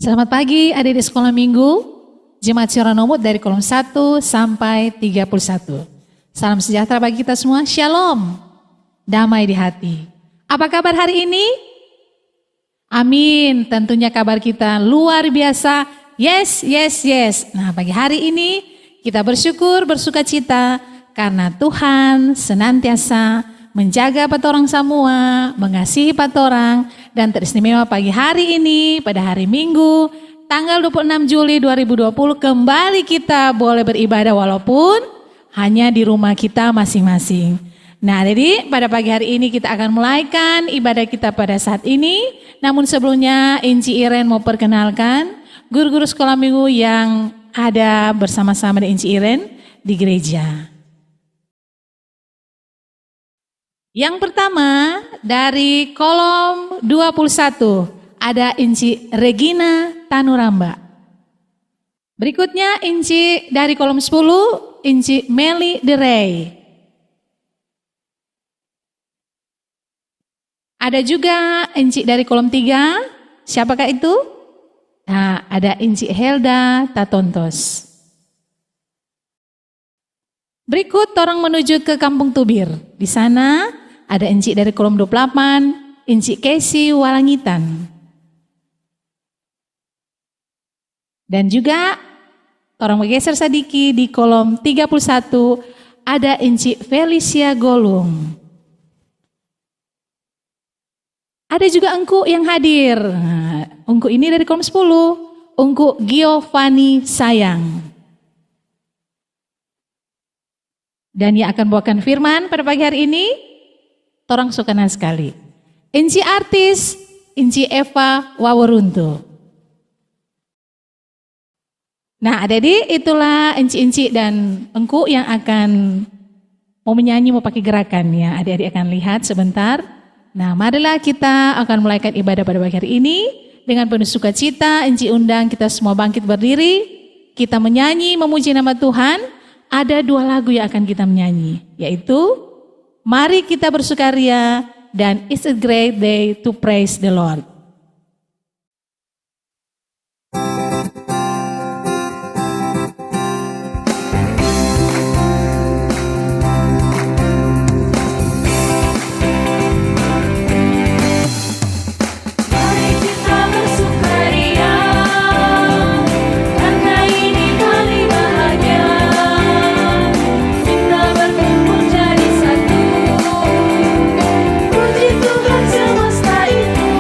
Selamat pagi adik-adik sekolah minggu, Jemaat Sironomut dari kolom 1 sampai 31. Salam sejahtera bagi kita semua, Shalom, damai di hati. Apa kabar hari ini? Amin, tentunya kabar kita luar biasa, yes, yes, yes. Nah pagi hari ini kita bersyukur, bersuka cita karena Tuhan senantiasa menjaga patorang semua, mengasihi patorang, dan teristimewa pagi hari ini pada hari Minggu tanggal 26 Juli 2020 kembali kita boleh beribadah walaupun hanya di rumah kita masing-masing. Nah jadi pada pagi hari ini kita akan mulaikan ibadah kita pada saat ini. Namun sebelumnya Inci Iren mau perkenalkan guru-guru sekolah minggu yang ada bersama-sama dengan Inci Iren di gereja. Yang pertama dari kolom 21 ada Inci Regina Tanuramba. Berikutnya Inci dari kolom 10 Inci Meli Derey. Ada juga Inci dari kolom 3, siapakah itu? Nah, ada Inci Helda Tatontos. Berikut orang menuju ke Kampung Tubir. Di sana ada Inci dari kolom 28, Inci Casey Walangitan. Dan juga orang bergeser sedikit di kolom 31 ada Inci Felicia Golung. Ada juga Engku yang hadir. Nah, Engku ini dari kolom 10, Engku Giovanni Sayang. Dan yang akan bawakan firman pada pagi hari ini, torang suka sekali. Inci artis, Inci Eva Waworuntu. Nah adik-adik itulah Inci-Inci dan Engku yang akan mau menyanyi, mau pakai gerakan ya. Adik-adik akan lihat sebentar. Nah marilah kita akan mulaikan ibadah pada pagi hari ini. Dengan penuh sukacita, Inci undang kita semua bangkit berdiri. Kita menyanyi, memuji nama Tuhan. Ada 2 lagu yang akan kita menyanyi, yaitu Mari Kita Bersukaria dan It's a Great Day to Praise the Lord. Puji Tuhan semesta itu.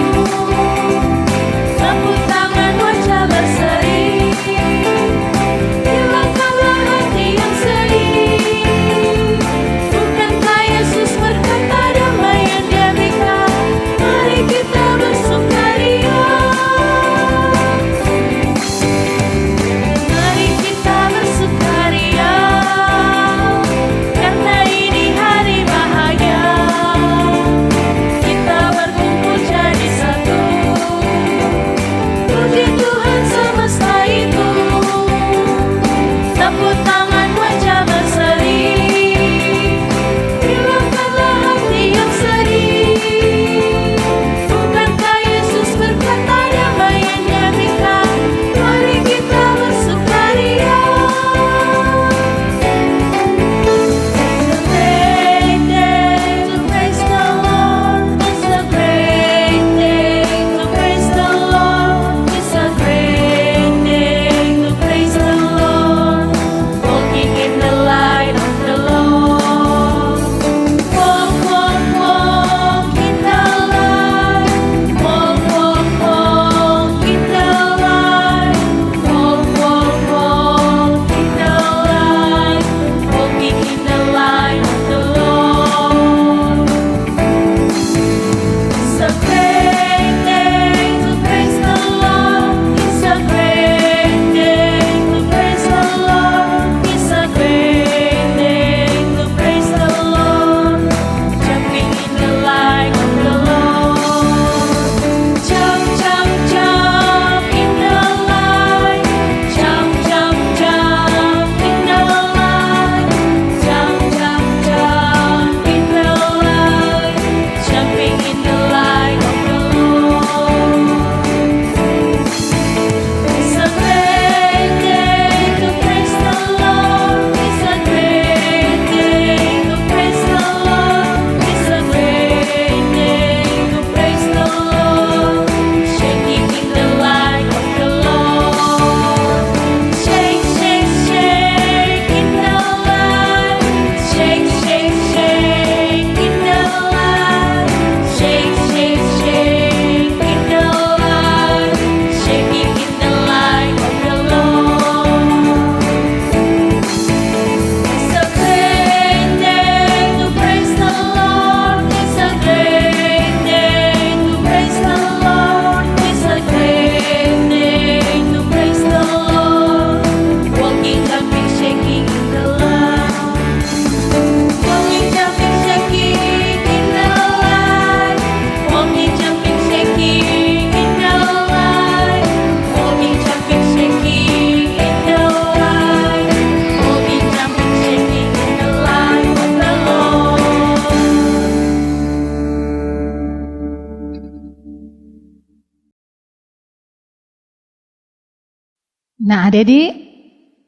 Nah, adik-adik,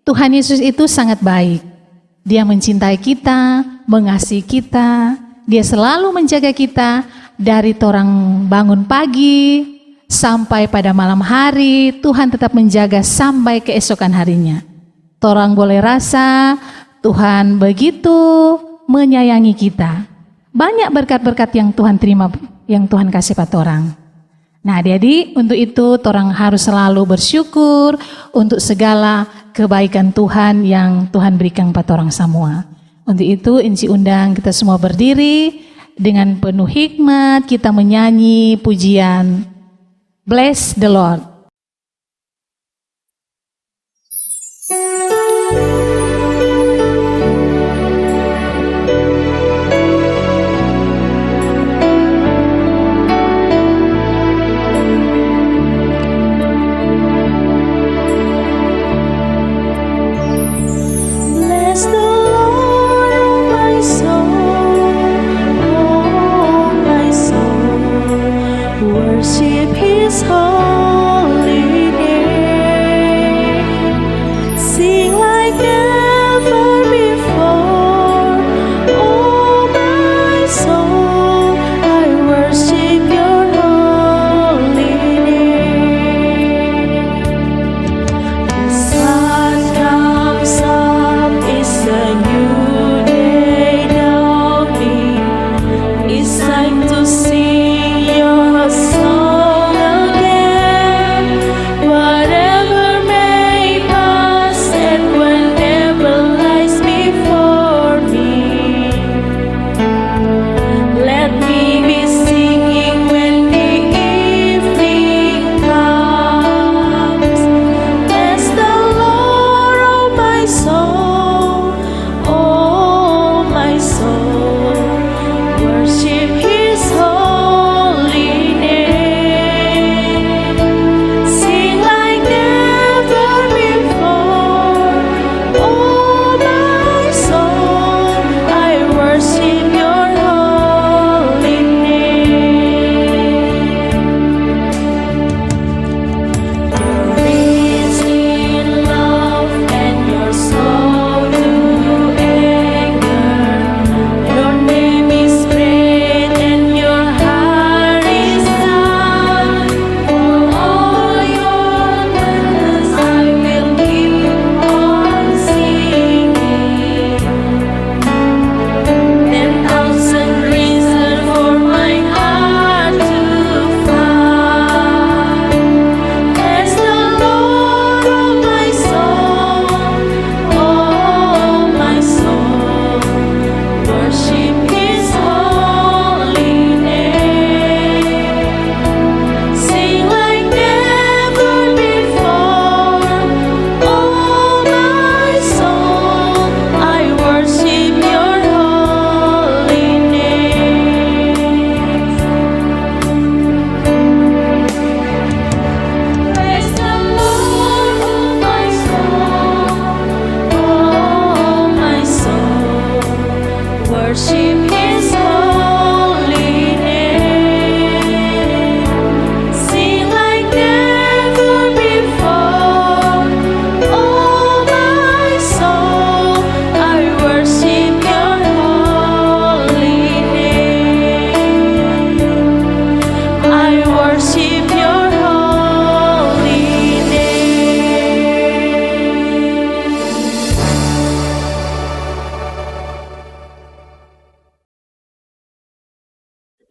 Tuhan Yesus itu sangat baik. Dia mencintai kita, mengasihi kita, Dia selalu menjaga kita dari torang bangun pagi sampai pada malam hari. Tuhan tetap menjaga sampai keesokan harinya. Torang boleh rasa Tuhan begitu menyayangi kita. Banyak berkat-berkat yang Tuhan terima, yang Tuhan kasih pada orang. Nah, adik-adik, untuk itu torang harus selalu bersyukur untuk segala kebaikan Tuhan yang Tuhan berikan pada orang semua. Untuk itu, Inci undang kita semua berdiri dengan penuh hikmat, kita menyanyi pujian Bless the Lord.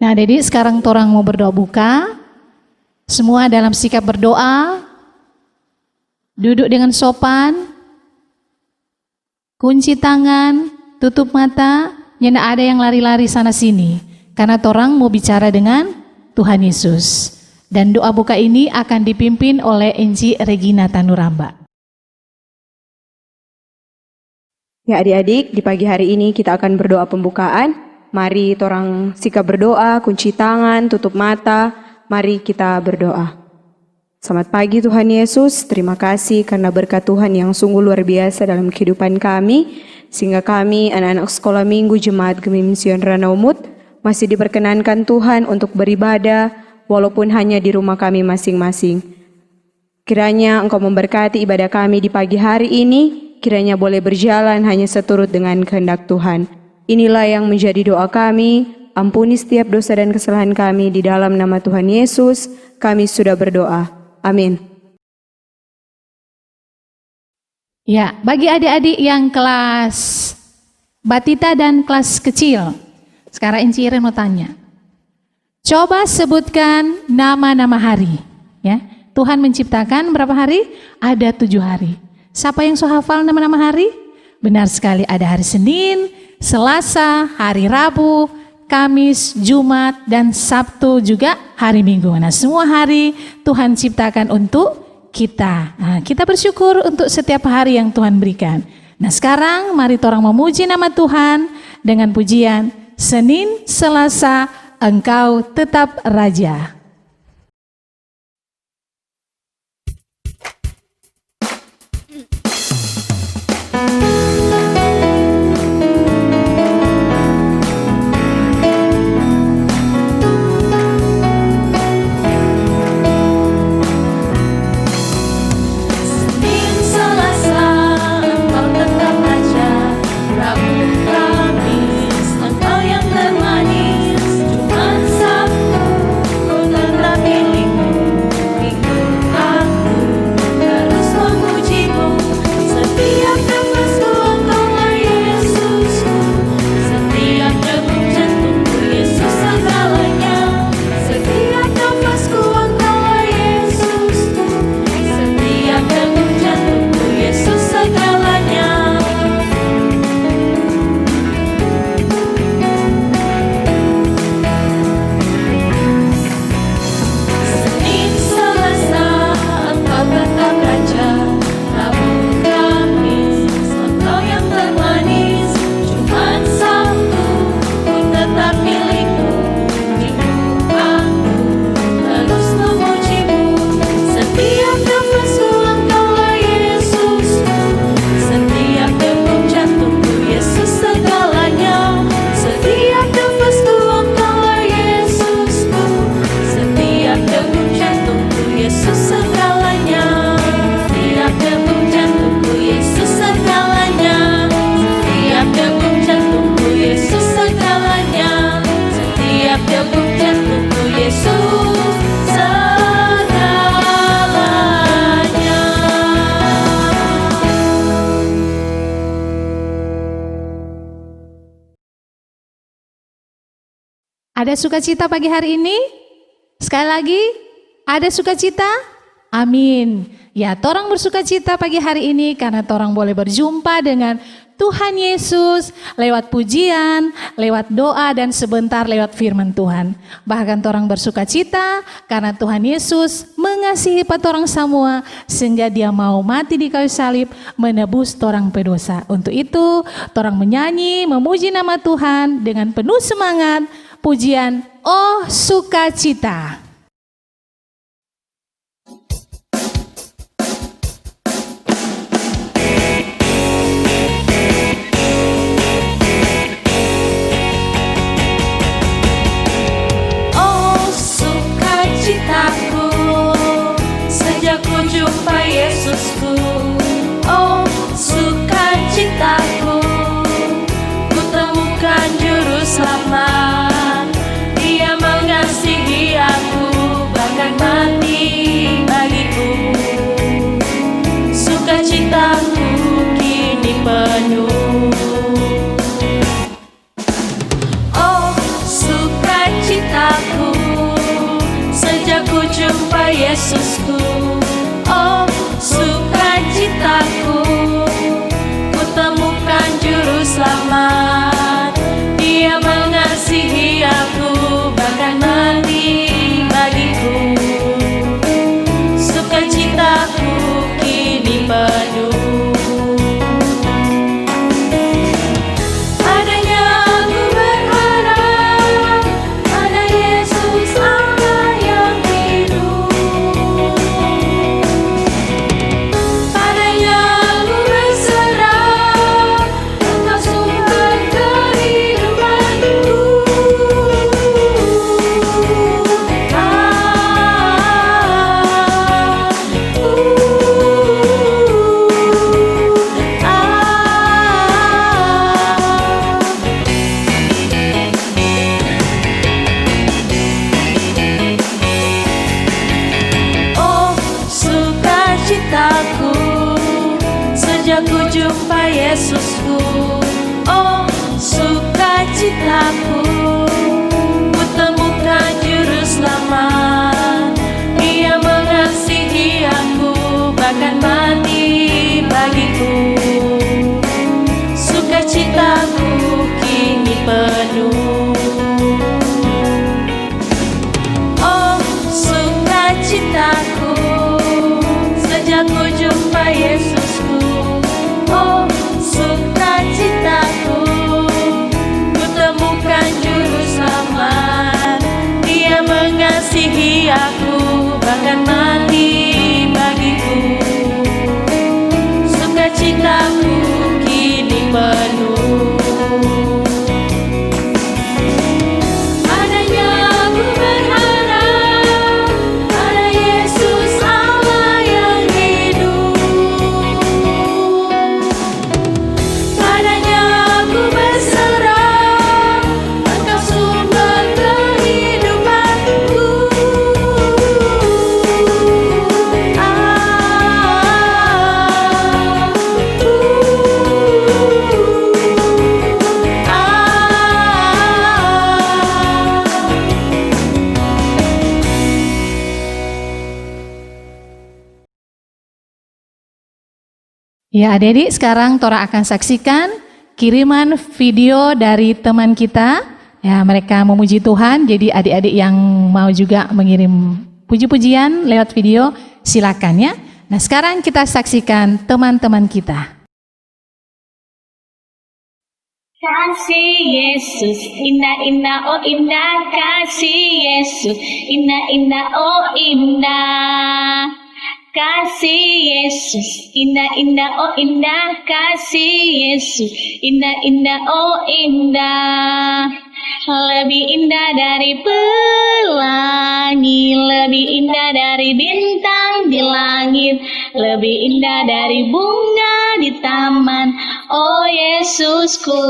Nah, jadi sekarang torang mau berdoa buka. Semua dalam sikap berdoa. Duduk dengan sopan. Kunci tangan, tutup mata. Nyana ada yang lari-lari sana sini. Karena torang mau bicara dengan Tuhan Yesus. Dan doa buka ini akan dipimpin oleh Enci Regina Tanuramba. Ya adik-adik, di pagi hari ini kita akan berdoa pembukaan. Mari torang sikap berdoa, kunci tangan, tutup mata. Mari kita berdoa. Selamat pagi Tuhan Yesus, terima kasih karena berkat Tuhan yang sungguh luar biasa dalam kehidupan kami. Sehingga kami, anak-anak sekolah minggu Jemaat Gemim Sion Ranaumut, masih diperkenankan Tuhan untuk beribadah, walaupun hanya di rumah kami masing-masing. Kiranya Engkau memberkati ibadah kami di pagi hari ini, kiranya boleh berjalan hanya seturut dengan kehendak Tuhan. Inilah yang menjadi doa kami, ampuni setiap dosa dan kesalahan kami di dalam nama Tuhan Yesus, kami sudah berdoa. Amin. Ya, bagi adik-adik yang kelas batita dan kelas kecil, sekarang Inci Iren mau tanya. Coba sebutkan nama-nama hari. Ya, Tuhan menciptakan berapa hari? Ada 7 hari. Siapa yang so hafal nama-nama hari? Benar sekali, ada hari Senin, Selasa, hari Rabu, Kamis, Jumat, dan Sabtu juga hari Minggu. Nah, semua hari Tuhan ciptakan untuk kita. Nah, kita bersyukur untuk setiap hari yang Tuhan berikan. Nah, sekarang mari orang memuji nama Tuhan dengan pujian Senin, Selasa, Engkau tetap Raja. Ada sukacita pagi hari ini? Sekali lagi, ada sukacita? Amin. Ya, torang bersukacita pagi hari ini karena torang boleh berjumpa dengan Tuhan Yesus lewat pujian, lewat doa, dan sebentar lewat firman Tuhan. Bahkan torang bersukacita karena Tuhan Yesus mengasihi torang semua sehingga Dia mau mati di kayu salib menebus torang pedosa. Untuk itu, torang menyanyi, memuji nama Tuhan dengan penuh semangat. Pujian, oh sukacita. Oh sukacitaku, sejak ku jumpa Yesusku. Oh sukacitaku, ku temukan juru selamat. Mengasihi aku, bahkan mati bagiku. Sukacitaku kini penuh. Oh sukacitaku, sejak ku jumpa Yesusku. Oh sukacitaku, ku temukan juru selamat. Dia mengasihi aku, bahkan mati bagiku. Sukacitaku kini penuh. Adanya aku berharap, ada Yesus Allah yang hidup. Yesusku. Oh, sukacitaku, ku temukan juru selamat. Dia mengasihi aku, bahkan mati bagiku. Sukacitaku kini penuh. Oh, sukacitaku, sejak ku jumpa Yesusku. Oh, sukacitaku, ku temukan juru selamat. Dia mengasihi aku, bahkan mati bagiku. Sukacitaku kini penuh. Adanya aku berharap, ada Yesus Allah yang hidup. Padanya aku berserah, Engkau sumber kehidupanku. Ya adik-adik, sekarang Tora akan saksikan kiriman video dari teman kita. Ya, mereka memuji Tuhan, jadi adik-adik yang mau juga mengirim puji-pujian lewat video, silakan ya. Nah sekarang kita saksikan teman-teman kita. Kasih Yesus, indah indah oh indah, kasih Yesus, indah indah oh indah. Kasih Yesus, indah indah oh indah, kasih Yesus, indah indah oh indah. Lebih indah dari pelangi, lebih indah dari bintang di langit, lebih indah dari bunga di taman. Oh Yesusku,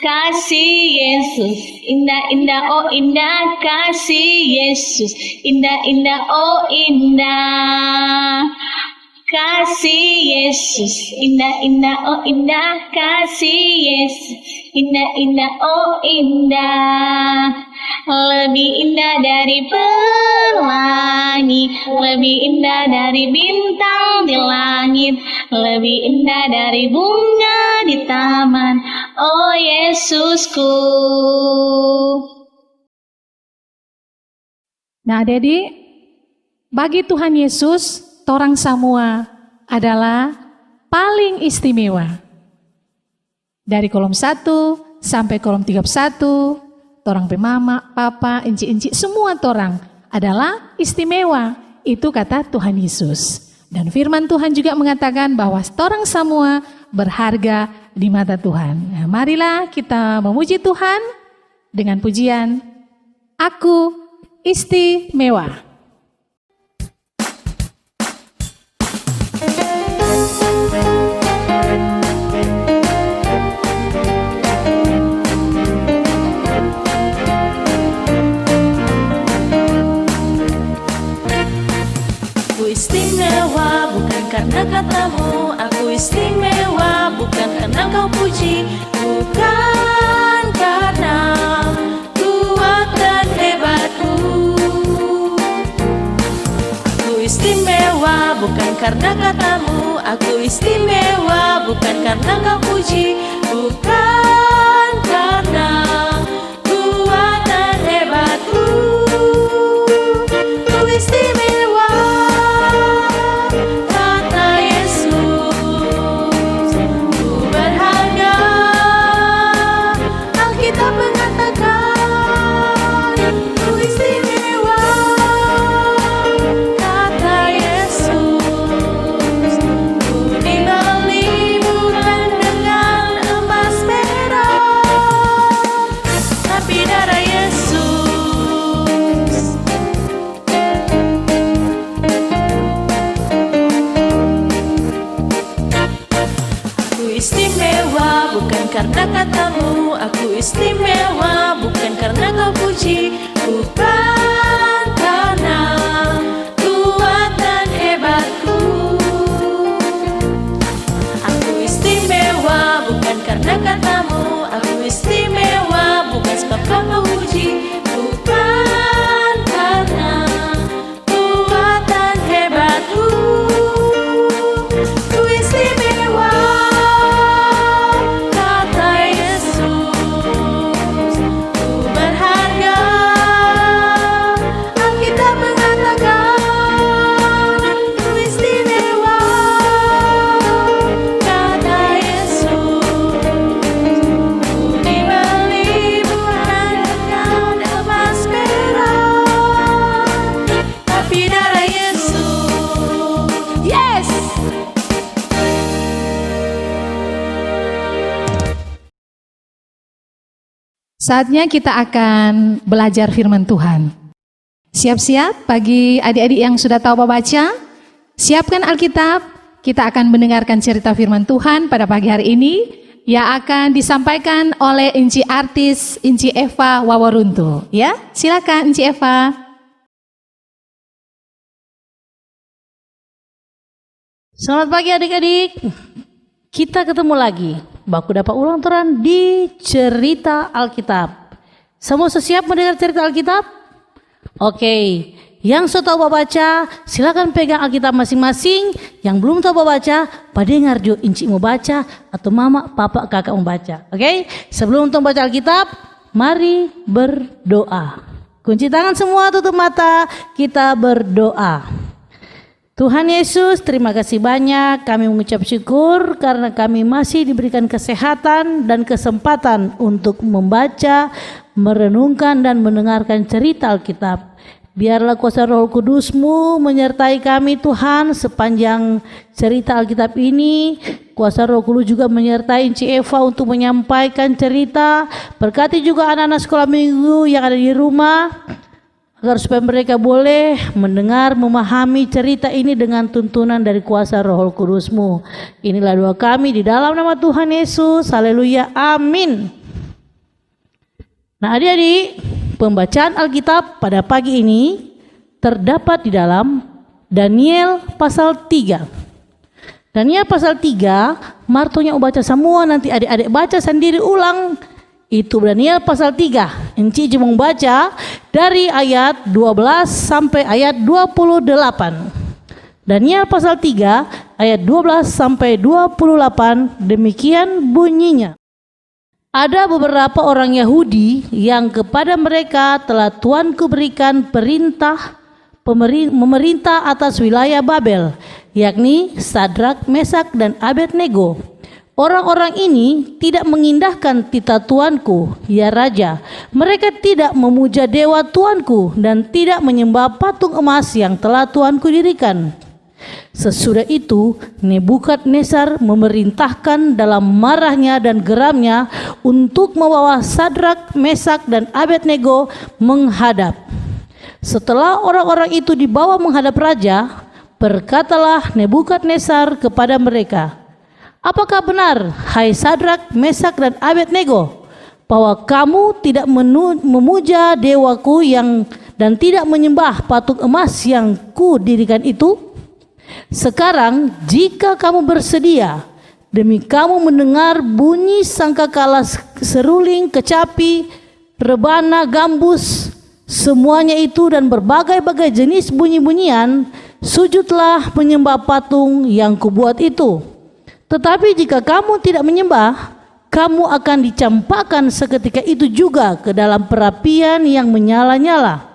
kasih Yesus, indah indah oh indah, kasih Yesus, indah indah oh indah. Kasih Yesus, indah indah oh indah, kasih Yesus, indah indah oh indah. Lebih indah dari pelangi, lebih indah dari bintang di langit, lebih indah dari bunga di taman. Oh Yesusku. Nah adik-adik, bagi Tuhan Yesus, torang semua adalah paling istimewa. Dari kolom 1 sampai kolom 31, torang pemama, papa, enci-enci, semua torang adalah istimewa. Itu kata Tuhan Yesus. Dan firman Tuhan juga mengatakan bahwa torang semua berharga di mata Tuhan. Nah, marilah kita memuji Tuhan dengan pujian, Aku istimewa. Aku istimewa bukan karena katamu, aku istimewa bukan karena kau puji, bukan karena kuat dan hebatku. Aku istimewa bukan karena katamu, aku istimewa bukan karena kau puji, bukan karena kuat dan hebatku. Ku istimewa, kata Yesus, ku berharga. Alkitab mengatakan, ku istimewa, kata Yesus, ku dibeli bukan dengan emas perak, tapi darah Yesus. Aku istimewa bukan karena katamu, aku istimewa bukan karena kau puji, bukan karena kuat dan hebatku. Aku Saatnya kita akan belajar firman Tuhan. Siap-siap bagi adik-adik yang sudah tahu membaca. Siapkan Alkitab. Kita akan mendengarkan cerita firman Tuhan pada pagi hari ini yang akan disampaikan oleh Inci Artis Inci Eva Waworuntu. Ya, silakan Inci Eva. Selamat pagi adik-adik. Kita ketemu lagi. Baku dapat ulang turun di cerita Alkitab. Semua siap mendengar cerita Alkitab? Oke. Yang sudah tahu baca, silakan pegang Alkitab masing-masing. Yang belum tahu baca, padengar jo Inci mau baca atau mama, papa, kakak mau baca. Oke? Sebelum untuk baca Alkitab, mari berdoa. Kunci tangan semua, tutup mata, kita berdoa. Tuhan Yesus, terima kasih banyak. Kami mengucap syukur karena kami masih diberikan kesehatan dan kesempatan untuk membaca, merenungkan dan mendengarkan cerita Alkitab. Biarlah kuasa Roh Kudus-Mu menyertai kami Tuhan sepanjang cerita Alkitab ini. Kuasa Roh Kudus juga menyertai Inci Eva untuk menyampaikan cerita. Berkati juga anak-anak sekolah minggu yang ada di rumah, agar supaya mereka boleh mendengar, memahami cerita ini dengan tuntunan dari kuasa Roh Kudus-Mu. Inilah doa kami di dalam nama Tuhan Yesus. Haleluya. Amin. Nah adik-adik, pembacaan Alkitab pada pagi ini terdapat di dalam Daniel pasal 3. Daniel pasal 3, Martonya baca semua, nanti adik-adik baca sendiri ulang. Itu Daniel pasal 3. Enci cuma membaca dari ayat 12 sampai ayat 28. Daniel pasal 3 ayat 12 sampai 28, demikian bunyinya. Ada beberapa orang Yahudi yang kepada mereka telah Tuanku berikan perintah memerintah atas wilayah Babel, yakni Sadrak, Mesak dan Abednego. Orang-orang ini tidak mengindahkan titah Tuanku, ya Raja. Mereka tidak memuja dewa Tuanku dan tidak menyembah patung emas yang telah Tuanku dirikan. Sesudah itu Nebukadnezar memerintahkan dalam marahnya dan geramnya untuk membawa Sadrak, Mesak dan Abednego menghadap. Setelah orang-orang itu dibawa menghadap raja, berkatalah Nebukadnezar kepada mereka, apakah benar, hai Sadrak, Mesak dan Abednego, bahwa kamu tidak memuja dewaku dan tidak menyembah patung emas yang kudirikan itu? Sekarang jika kamu bersedia, demi kamu mendengar bunyi sangkakala, seruling, kecapi, rebana, gambus, semuanya itu dan berbagai-bagai jenis bunyi-bunyian, sujudlah menyembah patung yang kubuat itu. Tetapi jika kamu tidak menyembah, kamu akan dicampakkan seketika itu juga ke dalam perapian yang menyala-nyala.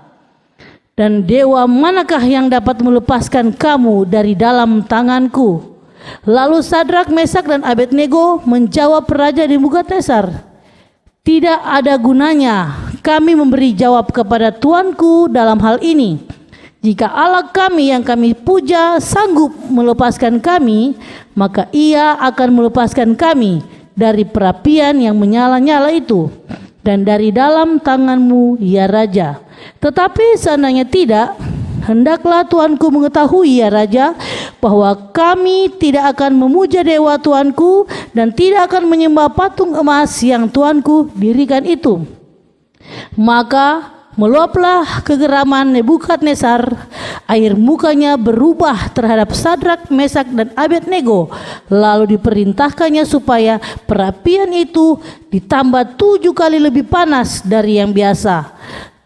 Dan dewa manakah yang dapat melepaskan kamu dari dalam tanganku? Lalu Sadrak, Mesak dan Abednego menjawab Raja Nebukadnezar, tidak ada gunanya kami memberi jawab kepada Tuanku dalam hal ini. Jika Allah kami yang kami puja sanggup melepaskan kami, maka ia akan melepaskan kami dari perapian yang menyala-nyala itu dan dari dalam tanganmu, ya Raja. Tetapi seandainya tidak, hendaklah Tuanku mengetahui, ya Raja, bahwa kami tidak akan memuja dewa Tuanku dan tidak akan menyembah patung emas yang Tuanku dirikan itu. Maka meluaplah kegeraman Nebukadnezar, air mukanya berubah terhadap Sadrak, Mesak dan Abednego. Lalu diperintahkannya supaya perapian itu ditambah 7 kali lebih panas dari yang biasa.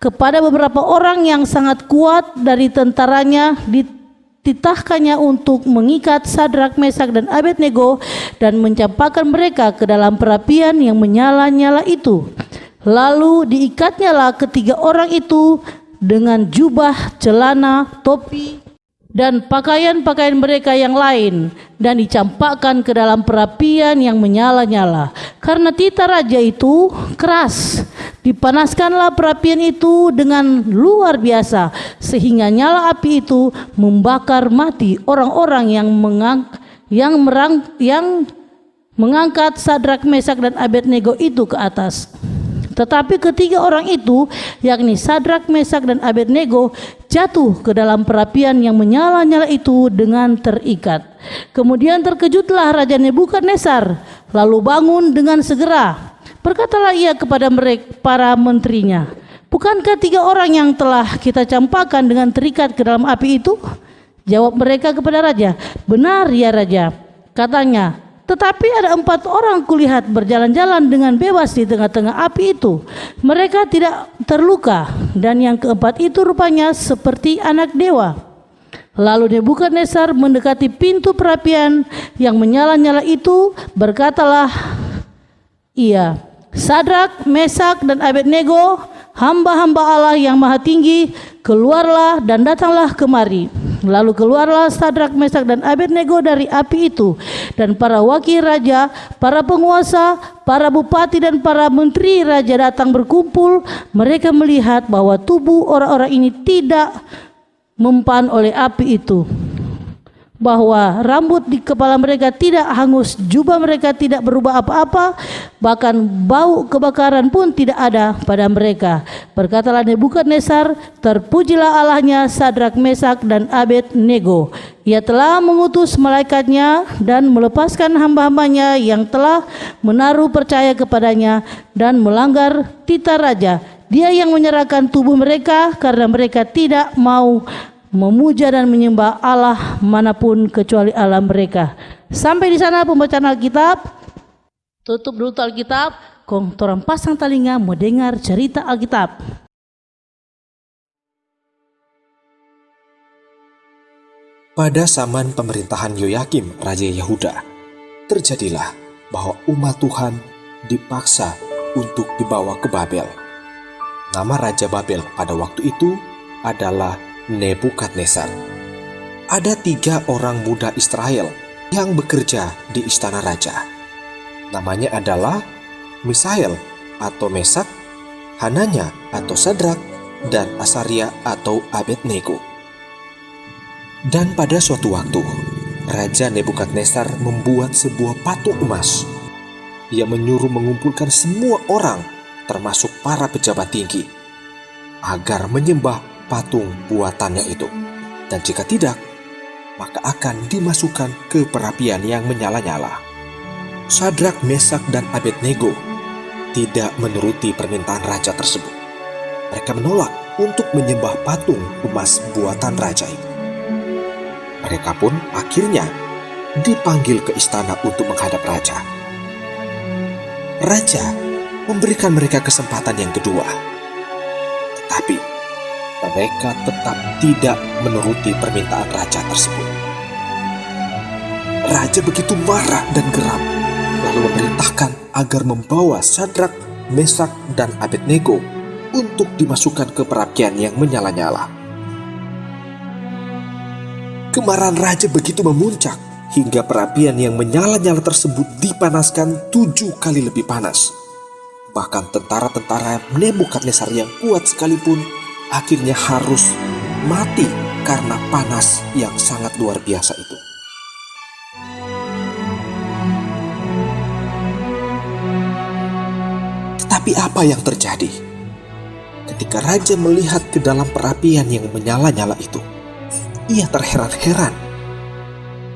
Kepada beberapa orang yang sangat kuat dari tentaranya dititahkannya untuk mengikat Sadrak, Mesak dan Abednego dan mencampakkan mereka ke dalam perapian yang menyala-nyala itu. Lalu diikatnyalah ketiga orang itu dengan jubah, celana, topi dan pakaian-pakaian mereka yang lain dan dicampakkan ke dalam perapian yang menyala-nyala. Karena titah raja itu keras, dipanaskanlah perapian itu dengan luar biasa sehingga nyala api itu membakar mati orang-orang yang mengangkat Sadrak, Mesak dan Abednego itu ke atas. Tetapi ketiga orang itu, yakni Sadrak, Mesak, dan Abednego, jatuh ke dalam perapian yang menyala-nyala itu dengan terikat. Kemudian terkejutlah Raja Nebukadnezar, lalu bangun dengan segera. Berkatalah ia kepada mereka, para menterinya, bukankah tiga orang yang telah kita campakkan dengan terikat ke dalam api itu? Jawab mereka kepada raja, benar ya Raja. Katanya, tetapi ada 4 orang kulihat berjalan-jalan dengan bebas di tengah-tengah api itu. Mereka tidak terluka, dan yang keempat itu rupanya seperti anak dewa. Lalu Nebukadnezar mendekati pintu perapian yang menyala-nyala itu, berkatalah ia, Sadrak, Mesak, dan Abednego, hamba-hamba Allah yang maha tinggi, keluarlah dan datanglah kemari. Lalu keluarlah Sadrak, Mesak, dan Abednego dari api itu, dan para wakil raja, para penguasa, para bupati, dan para menteri raja datang berkumpul. Mereka melihat bahwa tubuh orang-orang ini tidak mempan oleh api itu, bahwa rambut di kepala mereka tidak hangus, jubah mereka tidak berubah apa-apa, bahkan bau kebakaran pun tidak ada pada mereka. Berkatalah Nebukadnezar, terpujilah Allahnya Sadrak, Mesak, dan Abednego. Ia telah mengutus malaikatnya dan melepaskan hamba-hambanya yang telah menaruh percaya kepadanya dan melanggar titah raja. Dia yang menyerahkan tubuh mereka karena mereka tidak mau memuja dan menyembah Allah manapun kecuali Allah mereka. Sampai di sana pembacaan Alkitab. Tutup dulu Alkitab, kong torang pasang telinga mendengar cerita Alkitab. Pada zaman pemerintahan Yoyakim, Raja Yehuda, terjadilah bahwa umat Tuhan dipaksa untuk dibawa ke Babel. Nama Raja Babel pada waktu itu adalah Nebukadnezar. Ada 3 orang muda Israel yang bekerja di istana raja. Namanya adalah Misael atau Mesak, Hananya atau Sadrak, dan Asaria atau Abednego. Dan pada suatu waktu, Raja Nebukadnezar membuat sebuah patung emas. Ia menyuruh mengumpulkan semua orang, termasuk para pejabat tinggi, agar menyembah patung buatannya itu, dan jika tidak, maka akan dimasukkan ke perapian yang menyala-nyala. Sadrak, Mesak, dan Abednego tidak menuruti permintaan raja tersebut. Mereka menolak untuk menyembah patung emas buatan raja itu. Mereka pun akhirnya dipanggil ke istana untuk menghadap raja. Raja memberikan mereka kesempatan yang kedua, tetapi mereka tetap tidak menuruti permintaan raja tersebut. Raja begitu marah dan geram, lalu memerintahkan agar membawa Sadrak, Mesak, dan Abednego untuk dimasukkan ke perapian yang menyala-nyala. Kemarahan raja begitu memuncak hingga perapian yang menyala-nyala tersebut dipanaskan 7 kali lebih panas. Bahkan tentara-tentara Nebukadnezar yang kuat sekalipun akhirnya harus mati karena panas yang sangat luar biasa itu. Tetapi apa yang terjadi? Ketika raja melihat ke dalam perapian yang menyala-nyala itu, ia terheran-heran.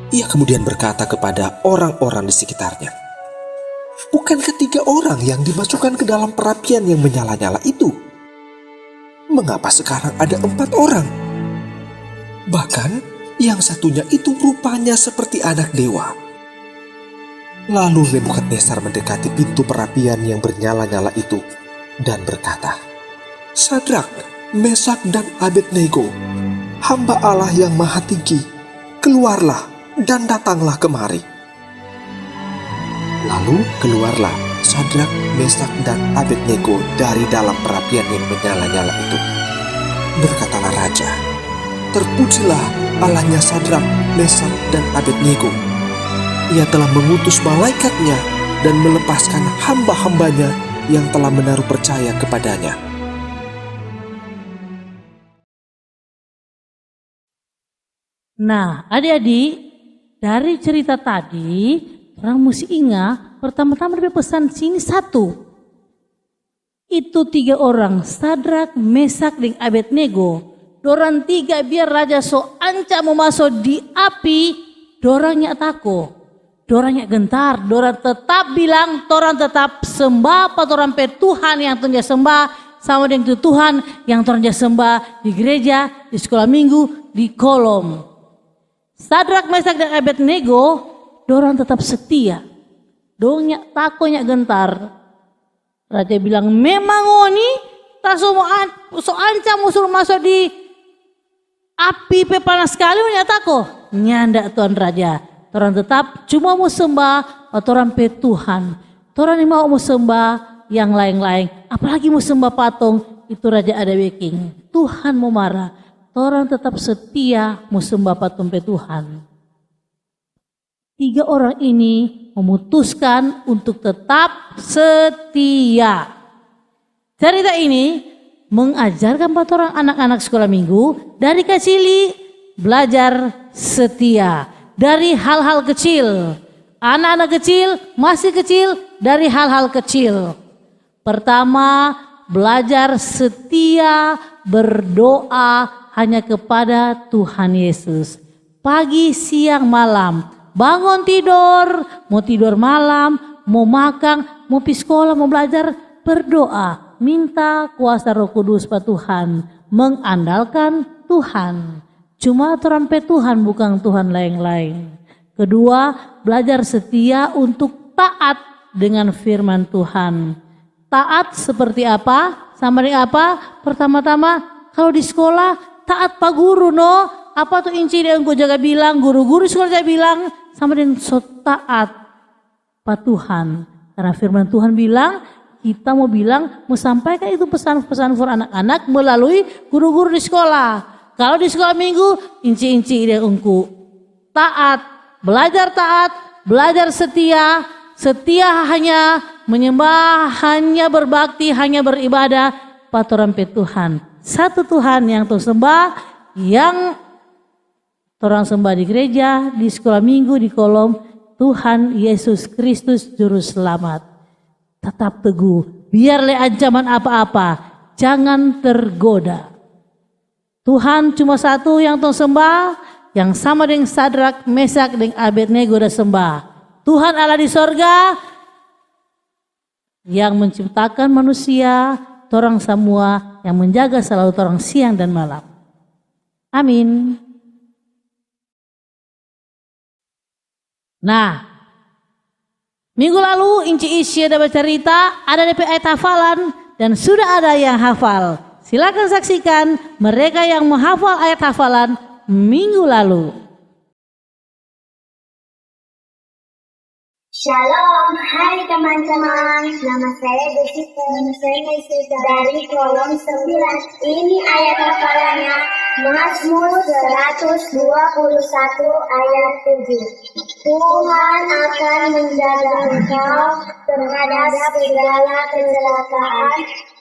Ia kemudian berkata kepada orang-orang di sekitarnya, bukankah 3 orang yang dimasukkan ke dalam perapian yang menyala-nyala itu? Mengapa sekarang ada 4 orang? Bahkan yang satunya itu rupanya seperti anak dewa. Lalu Nebukadnezar mendekati pintu perapian yang bernyala-nyala itu dan berkata, Sadrak, Mesak, dan Abednego, hamba Allah yang maha tinggi, keluarlah dan datanglah kemari. Lalu keluarlah Sadrak, Mesak, dan Abednego dari dalam perapian yang menyala-nyala itu. Berkatalah raja, terpujilah Allahnya Sadrak, Mesak, dan Abednego. Ia telah mengutus malaikatnya dan melepaskan hamba-hambanya yang telah menaruh percaya kepadanya. Nah, adik-adik, dari cerita tadi, orang mesti ingat, pertama-tama ada pesan sini 1. Itu 3 orang, Sadrak, Mesak, dan Abednego. Dorang 3 biar raja so anca mau masuk di api, dorangnya tako. Dorangnya gentar, dorang tetap bilang, dorang tetap sembah patorang pe Tuhan yang torang sembah, sama dengan itu Tuhan yang torang sembah di gereja, di sekolah minggu, di kolom. Sadrak, Mesak, dan Abednego, dorang tetap setia. Dorangnya takonya gentar. Raja bilang, memang oni tak so ancam musuh masuk di api pe panas sekali nyata ko. Nyanda Tuan Raja. Orang tetap cuma mau sembah orang pe Tuhan. Orang yang mau sembah yang lain-lain. Apalagi mau sembah patung, itu Raja ada baking. Tuhan mau marah. Orang tetap setia mau sembah patung pe Tuhan. 3 orang ini memutuskan untuk tetap setia. Cerita ini mengajarkan buat orang anak-anak sekolah minggu dari kecil belajar setia dari hal-hal kecil. Anak-anak kecil masih kecil dari hal-hal kecil. Pertama, belajar setia berdoa hanya kepada Tuhan Yesus. Pagi, siang, malam. Bangun tidur, mau tidur malam, mau makan, mau pergi sekolah, mau belajar, berdoa. Minta kuasa Roh Kudus pada Tuhan, mengandalkan Tuhan. Cuma orang pe Tuhan, bukan Tuhan lain-lain. Kedua, belajar setia untuk taat dengan firman Tuhan. Taat seperti apa? Sama dengan apa? Pertama-tama, kalau di sekolah, taat pak guru no. Apa tuh inci yang gue jaga bilang, guru-guru sekolah saya bilang, sama dengan so taat pada Tuhan. Karena firman Tuhan bilang, kita mau bilang, mau sampaikan itu pesan-pesan for anak-anak melalui guru-guru di sekolah. Kalau di sekolah minggu, inci-inci dia ungku. Taat, belajar setia. Setia hanya menyembah, hanya berbakti, hanya beribadah pada orang pe Tuhan. Satu Tuhan yang tersembah, yang orang sembah di gereja, di sekolah minggu, di kolom, Tuhan Yesus Kristus Juru Selamat. Tetap teguh, biar le ancaman apa-apa, jangan tergoda. Tuhan cuma satu yang tong sembah, yang sama dengan Sadrak, Mesak, dan Abednego dah sembah. Tuhan Allah di sorga, yang menciptakan manusia, torang semua, yang menjaga selalu torang siang dan malam. Amin. Nah, minggu lalu Inci Isya ada bercerita, ada DP ayat hafalan dan sudah ada yang hafal. Silakan saksikan mereka yang menghafal ayat hafalan minggu lalu. Shalom, hai teman-teman. Nama saya Jessica. Dari kolom 9. Ini ayat hafalannya Mazmur 121 ayat 7. Tuhan akan menjaga engkau terhadap segala kecelakaan.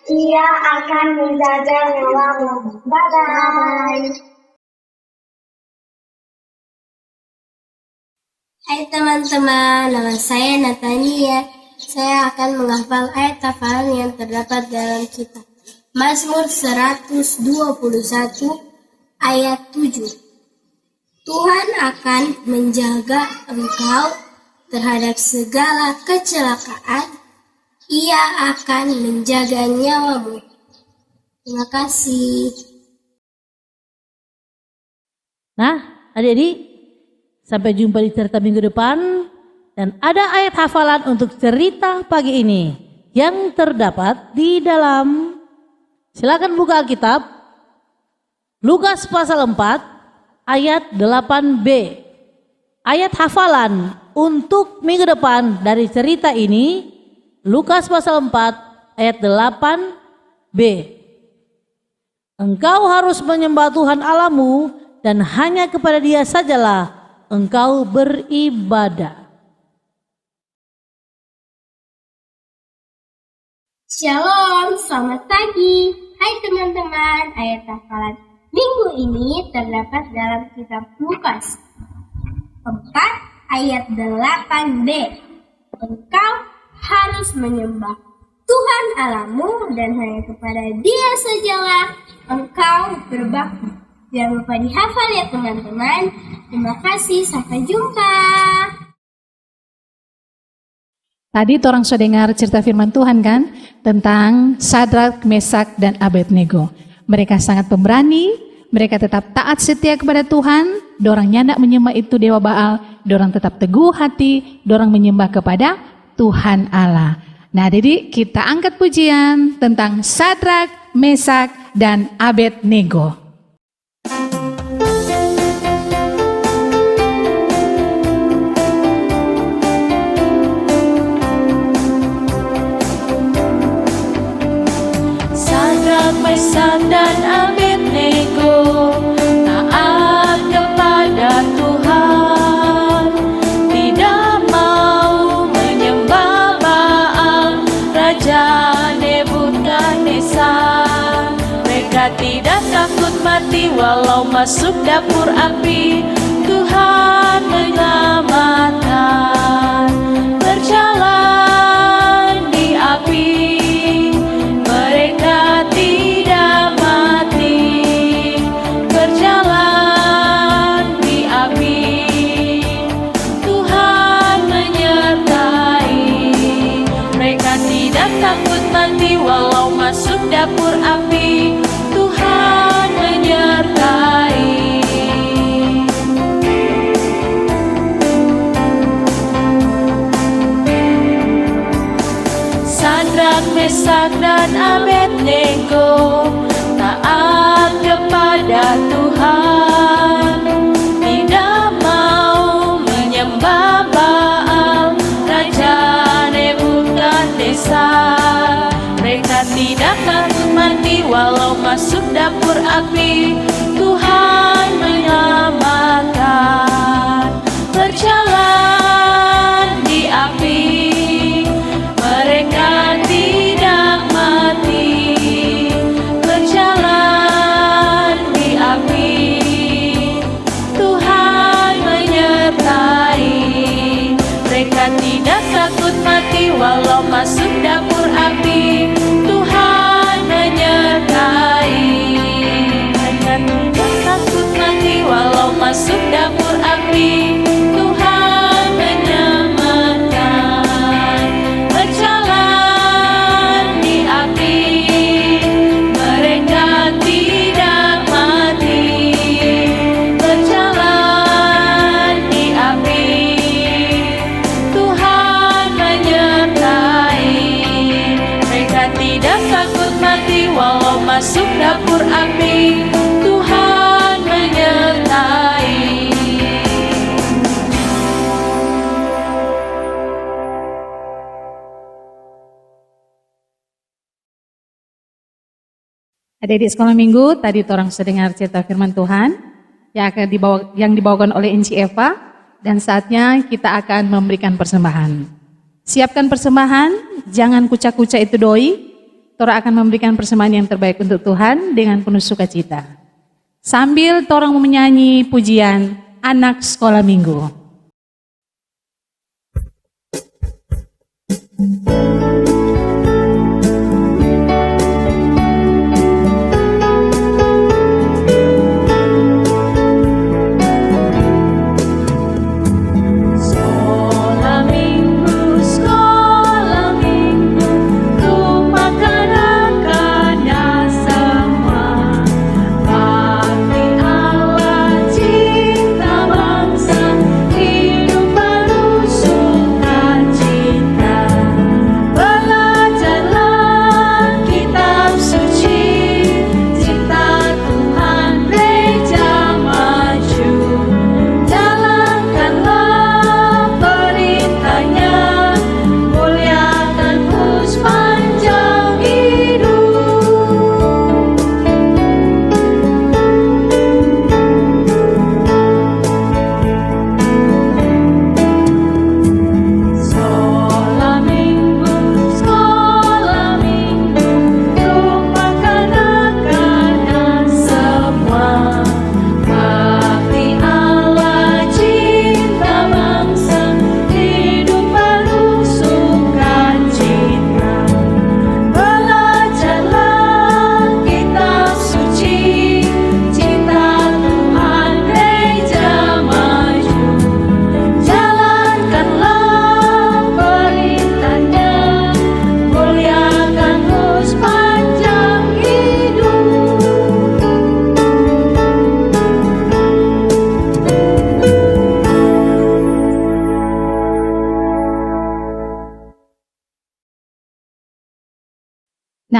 Ia akan menjaga nyawamu. Bye-bye. Hai teman-teman, nama saya Natania. Saya akan menghafal ayat hafalan yang terdapat dalam kitab Mazmur 121 ayat 7. Tuhan akan menjaga engkau terhadap segala kecelakaan. Ia akan menjaga nyawamu. Terima kasih. Nah, adik-adik, sampai jumpa di cerita minggu depan. Dan ada ayat hafalan untuk cerita pagi ini yang terdapat di dalam, silakan buka Alkitab, Lukas pasal 4 ayat 8b. Ayat hafalan untuk minggu depan dari cerita ini, Lukas pasal 4 ayat 8b. Engkau harus menyembah Tuhan Allahmu dan hanya kepada Dia sajalah engkau beribadah. Shalom, selamat pagi. Hai teman-teman, ayat hafalan minggu ini terdapat dalam kitab Lukas 4 ayat 8b. Engkau harus menyembah Tuhan Allahmu dan hanya kepada Dia sajalah engkau berbakti. Jangan lupa dihafal ya teman-teman. Terima kasih, sampai jumpa. Tadi orang sudah dengar cerita firman Tuhan kan? Tentang Sadrak, Mesak, dan Abednego. Mereka sangat pemberani, mereka tetap taat setia kepada Tuhan. Dorang nyandak menyembah itu dewa Baal. Dorang tetap teguh hati, dorang menyembah kepada Tuhan Allah. Nah, jadi kita angkat pujian tentang Sadrak, Mesak, dan Abednego. Sadrak, Mesak, dan Abednego taat kepada Tuhan, tidak mau menyembah Baal, Raja Nebukadnezar. Mereka tidak takut mati walau masuk dapur api, Tuhan menyelamatkan. Berjalan di api, mereka tidak mati. Berjalan di api, Tuhan menyertai. Mereka tidak takut mati walau masuk dapur api, Tuhan menyertai. Sadrak, Mesak, dan Abednego taat kepada Tuhan, tidak mau menyembah Baal, Raja Nebukadnezar. Mereka tidak takut mati walau masuk dapur api, Tuhan menyelamatkan. Berjalan di api, mereka tidak mati. Berjalan di api, Tuhan menyertai. Mereka tidak takut mati walau masuk dapur api, Tuhan menyertai. Mereka tidak takut mati walau masuk dapur api, Tuhan menyelamatkan. Berjalan di api, mereka tidak mati. Berjalan di api, Tuhan menyertai. Mereka tidak takut mati walau masuk dapur api, Tuhan menyertai. Adik-adik sekolah minggu, tadi orang sudah dengar cerita firman Tuhan yang dibawakan oleh Enci Eva, dan saatnya kita akan memberikan persembahan. Siapkan persembahan, jangan kucak-kucak itu doi. Tora akan memberikan persembahan yang terbaik untuk Tuhan dengan penuh sukacita. Sambil torang menyanyi pujian anak sekolah minggu. Bangsa hidup baru sukacita.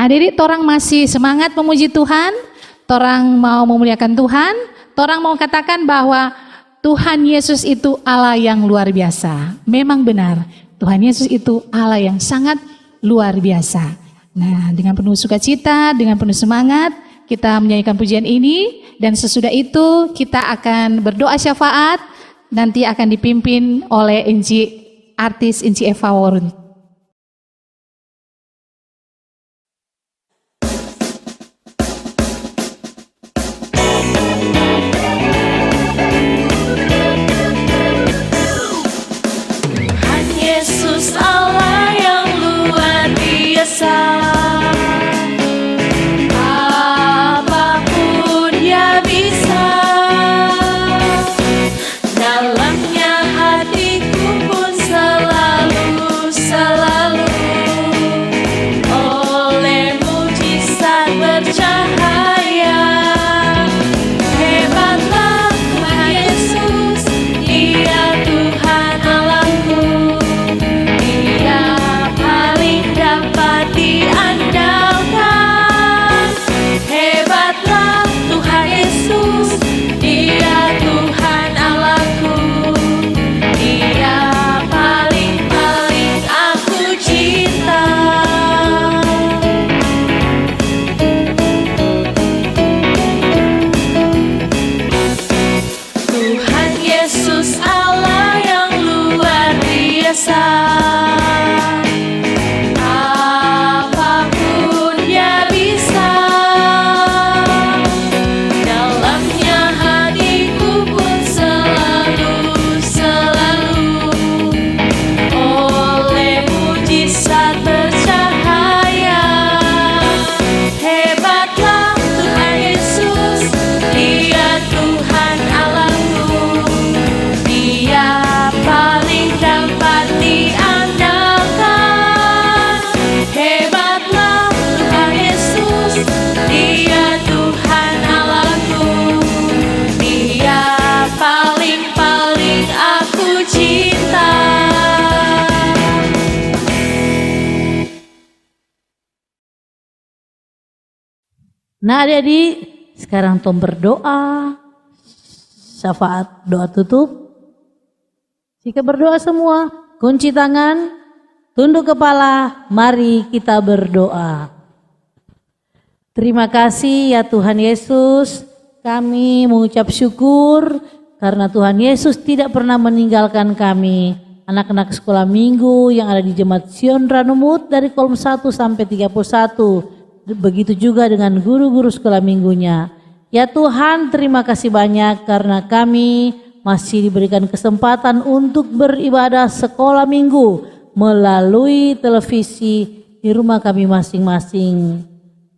Nah, adik-adik, torang masih semangat memuji Tuhan, torang mau memuliakan Tuhan, torang mau katakan bahwa Tuhan Yesus itu Allah yang luar biasa. Memang benar, Tuhan Yesus itu Allah yang sangat luar biasa. Nah, dengan penuh sukacita, dengan penuh semangat, kita menyanyikan pujian ini, dan sesudah itu kita akan berdoa syafaat, nanti akan dipimpin oleh artis Inci Eva Warun. Tuhan Yesus Allah yang luar biasa. Apapun Dia bisa. Dalamnya hatiku pun selalu oleh mujizat bercahaya. Hebatlah Tuhan Yesus, Dia Tuhan Allahku. Dia paling dapat diandalkan. Hebatlah Tuhan Yesus, Dia Tuhan Allahku. Dia paling aku cinta. Tuhan Yesus Allah yang luar biasa. Apapun Dia bisa. Dalamnya hatiku pun selalu oleh mujizat bercahaya. Hebatlah Tuhan Yesus, Dia Tuhan Allahku. Dia paling dapat diandalkan. Hebatlah Tuhan Yesus, Dia Tuhan Allahku. Dia paling aku cinta. Nah, adik-adik, sekarang Tom berdoa, syafaat doa tutup. Jika berdoa semua, kunci tangan, tunduk kepala, mari kita berdoa. Terima kasih ya Tuhan Yesus, kami mengucap syukur karena Tuhan Yesus tidak pernah meninggalkan kami. Anak-anak sekolah minggu yang ada di Jemaat Sion Ranumut dari kolom 1 sampai 31. Begitu juga dengan guru-guru sekolah minggunya. Ya Tuhan, terima kasih banyak karena kami masih diberikan kesempatan untuk beribadah sekolah minggu melalui televisi di rumah kami masing-masing.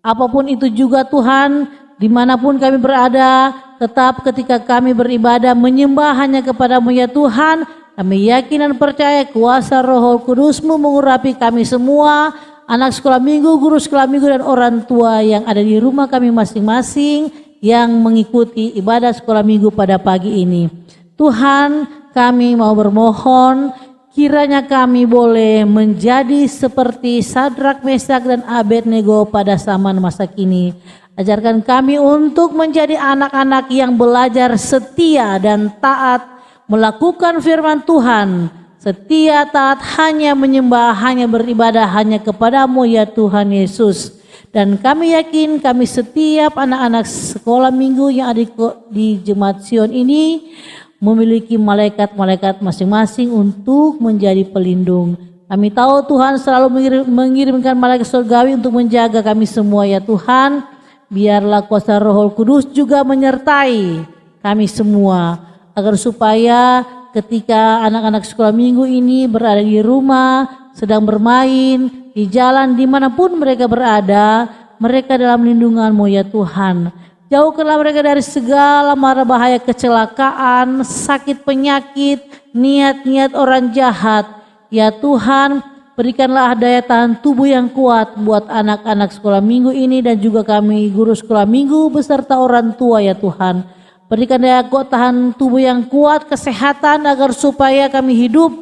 Apapun itu juga Tuhan, dimanapun kami berada, tetap ketika kami beribadah menyembah hanya kepadamu ya Tuhan, kami yakin dan percaya kuasa Roh Kudus-Mu mengurapi kami semua, anak sekolah minggu, guru sekolah minggu, dan orang tua yang ada di rumah kami masing-masing yang mengikuti ibadah sekolah minggu pada pagi ini. Tuhan, kami mau bermohon kiranya kami boleh menjadi seperti Sadrak, Mesak, dan Abednego pada zaman masa kini. Ajarkan kami untuk menjadi anak-anak yang belajar setia dan taat melakukan firman Tuhan. Setia, taat, hanya menyembah, hanya beribadah hanya kepadamu ya Tuhan Yesus. Dan kami yakin kami setiap anak-anak sekolah minggu yang ada di Jemaat Sion ini memiliki malaikat-malaikat masing-masing untuk menjadi pelindung. Kami tahu Tuhan selalu mengirimkan malaikat surgawi untuk menjaga kami semua ya Tuhan. Biarlah kuasa Roh Kudus juga menyertai kami semua agar supaya ketika anak-anak sekolah minggu ini berada di rumah, sedang bermain, di jalan, dimanapun mereka berada, mereka dalam lindungan-Mu ya Tuhan. Jauhkanlah mereka dari segala mara bahaya kecelakaan, sakit penyakit, niat-niat orang jahat. Ya Tuhan, berikanlah daya tahan tubuh yang kuat buat anak-anak sekolah minggu ini dan juga kami guru sekolah minggu beserta orang tua ya Tuhan. Berikan daya tahan tubuh yang kuat, kesehatan agar supaya kami hidup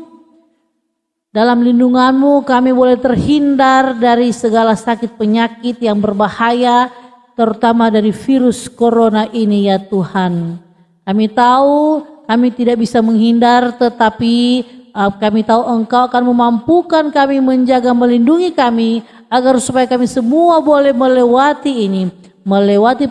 Dalam lindungan-Mu kami boleh terhindar dari segala sakit penyakit yang berbahaya, terutama dari virus corona ini ya Tuhan. Kami tahu kami tidak bisa menghindar, tetapi kami tahu Engkau akan memampukan kami menjaga, melindungi kami, agar supaya kami semua boleh melewati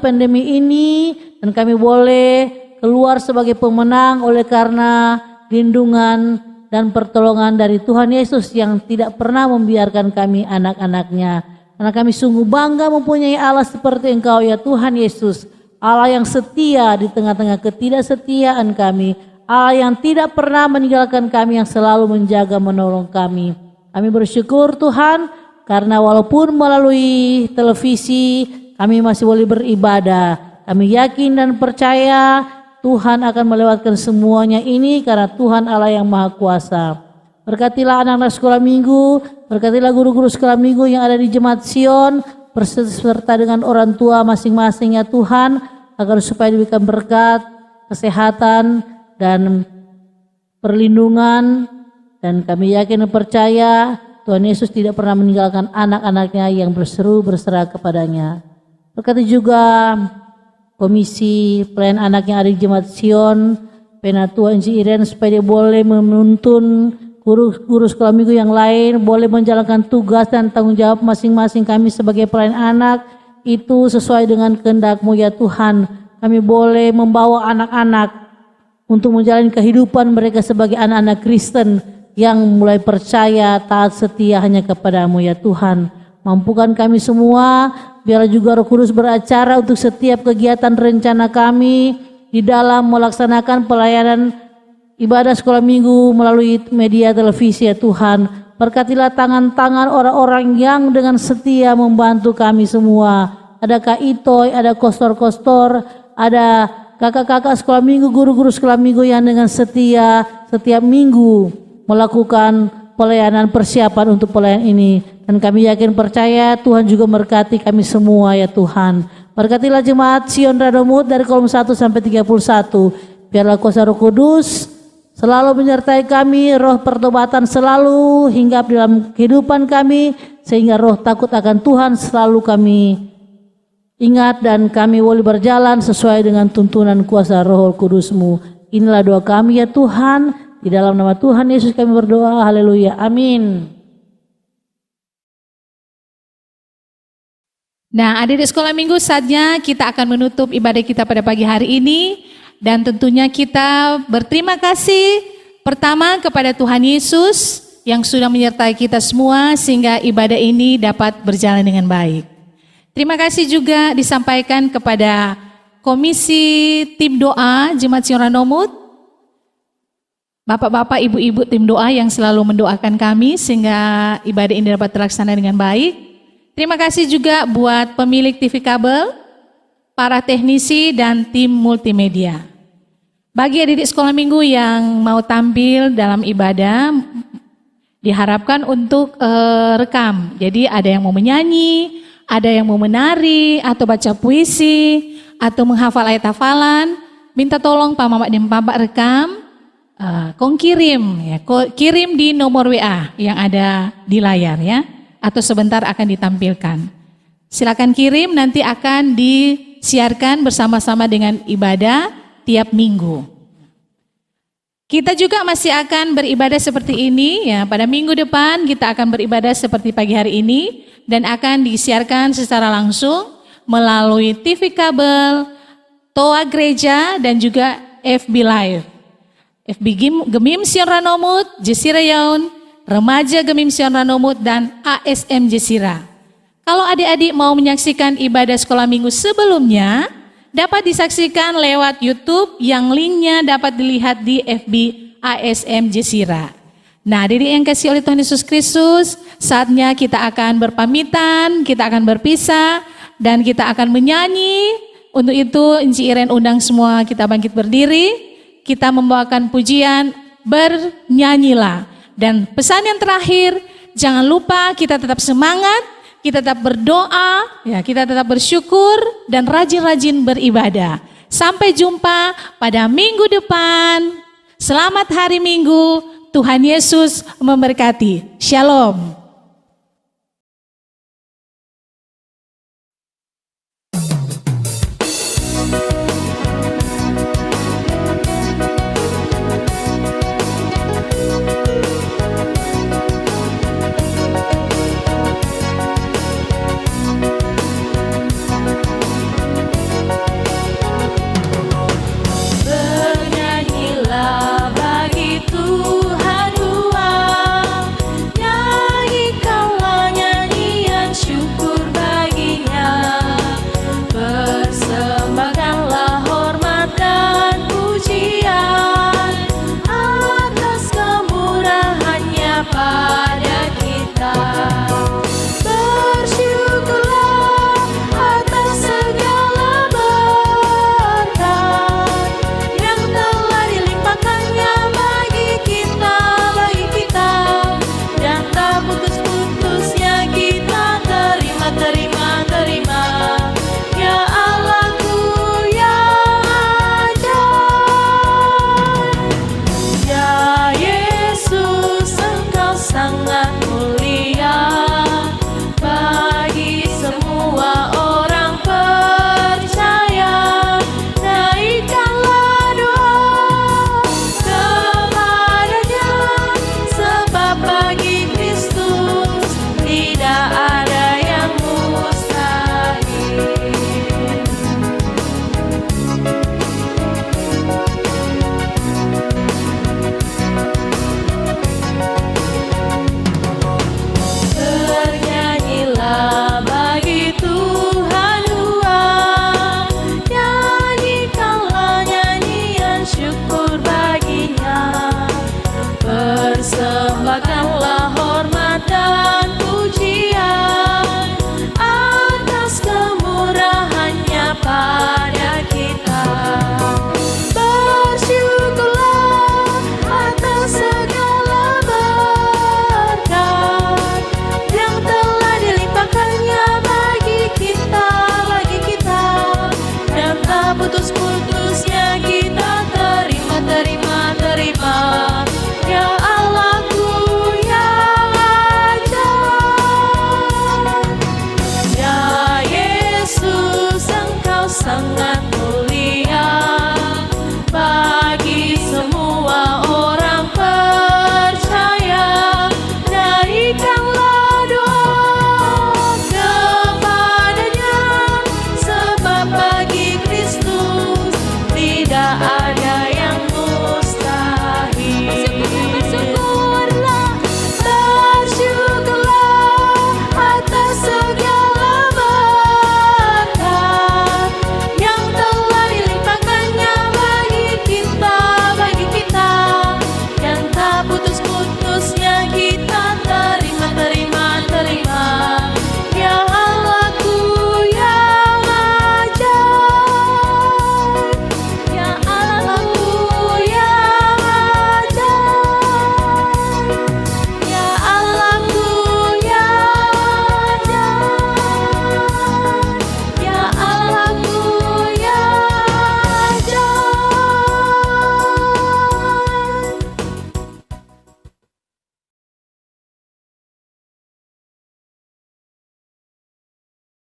pandemi ini, dan kami boleh keluar sebagai pemenang oleh karena lindungan dan pertolongan dari Tuhan Yesus yang tidak pernah membiarkan kami anak-anaknya. Karena kami sungguh bangga mempunyai Allah seperti Engkau ya Tuhan Yesus, Allah yang setia di tengah-tengah ketidaksetiaan kami, Allah yang tidak pernah meninggalkan kami, yang selalu menjaga menolong kami. Kami bersyukur Tuhan, karena walaupun melalui televisi kami masih boleh beribadah. Kami yakin dan percaya Tuhan akan melewatkan semuanya ini karena Tuhan Allah yang Maha Kuasa. Berkatilah anak-anak sekolah minggu, berkatilah guru-guru sekolah minggu yang ada di Jemaat Sion, berserta dengan orang tua masing-masing ya Tuhan, agar supaya diberikan berkat, kesehatan, dan perlindungan. Dan kami yakin dan percaya Tuhan Yesus tidak pernah meninggalkan anak-anaknya yang berseru berserah kepadanya. Berkati juga Komisi Pelayanan Anak yang ada di Jemaat Sion, Penatua Inci Iren, supaya dia boleh menuntun guru sekolah minggu yang lain, boleh menjalankan tugas dan tanggung jawab masing-masing kami sebagai pelayan anak, itu sesuai dengan kehendak-Mu ya Tuhan. Kami boleh membawa anak-anak untuk menjalani kehidupan mereka sebagai anak-anak Kristen yang mulai percaya, taat, setia hanya kepada-Mu ya Tuhan. Mampukan kami semua, biarlah juga Roh Kudus beracara untuk setiap kegiatan rencana kami di dalam melaksanakan pelayanan ibadah sekolah minggu melalui media televisi ya Tuhan. Berkatilah tangan-tangan orang-orang yang dengan setia membantu kami semua. Ada Kak Itoy, ada kostor-kostor, ada kakak-kakak sekolah minggu, guru-guru sekolah minggu yang dengan setia setiap minggu melakukan pelayanan, persiapan untuk pelayanan ini. Dan kami yakin percaya Tuhan juga memberkati kami semua ya Tuhan. Berkatilah Jemaat Sion Radomut dari kolom 1 sampai 31. Biarlah kuasa Roh Kudus selalu menyertai kami, roh pertobatan selalu hinggap dalam kehidupan kami, sehingga roh takut akan Tuhan selalu kami ingat, dan kami boleh berjalan sesuai dengan tuntunan kuasa Roh Kudus-Mu. Inilah doa kami ya Tuhan, di dalam nama Tuhan Yesus kami berdoa, haleluya, amin. Nah, adik-adik sekolah minggu, saatnya kita akan menutup ibadah kita pada pagi hari ini. Dan tentunya kita berterima kasih pertama kepada Tuhan Yesus yang sudah menyertai kita semua sehingga ibadah ini dapat berjalan dengan baik. Terima kasih juga disampaikan kepada Komisi Tim Doa Jemaat Sion Radomut, Bapak-bapak, ibu-ibu tim doa yang selalu mendoakan kami sehingga ibadah ini dapat terlaksana dengan baik. Terima kasih juga buat pemilik TV kabel, para teknisi, dan tim multimedia. Bagi adik-adik sekolah minggu yang mau tampil dalam ibadah, diharapkan untuk rekam. Jadi ada yang mau menyanyi, ada yang mau menari, atau baca puisi, atau menghafal ayat hafalan. Minta tolong Pak Mamak dan Pak rekam, kirim di nomor WA yang ada di layar ya. Atau sebentar akan ditampilkan. Silakan kirim, nanti akan disiarkan bersama-sama dengan ibadah tiap minggu. Kita juga masih akan beribadah seperti ini ya. Pada minggu depan kita akan beribadah seperti pagi hari ini dan akan disiarkan secara langsung melalui TV kabel, Toa Gereja, dan juga FB Live. FB Gemim Sion Radomut, Jesira Yaun, Remaja Gemim Sion Radomut, dan ASM Jesira. Kalau adik-adik mau menyaksikan ibadah sekolah minggu sebelumnya, dapat disaksikan lewat YouTube yang linknya dapat dilihat di FB ASM Jesira. Nah, adik-adik yang kasih oleh Tuhan Yesus Kristus, saatnya kita akan berpamitan, kita akan berpisah, dan kita akan menyanyi. Untuk itu, Inci Iren undang semua kita bangkit berdiri, kita membawakan pujian, bernyanyilah. Dan pesan yang terakhir, jangan lupa kita tetap semangat, kita tetap berdoa, ya, kita tetap bersyukur dan rajin-rajin beribadah. Sampai jumpa pada minggu depan. Selamat hari Minggu. Tuhan Yesus memberkati. Shalom.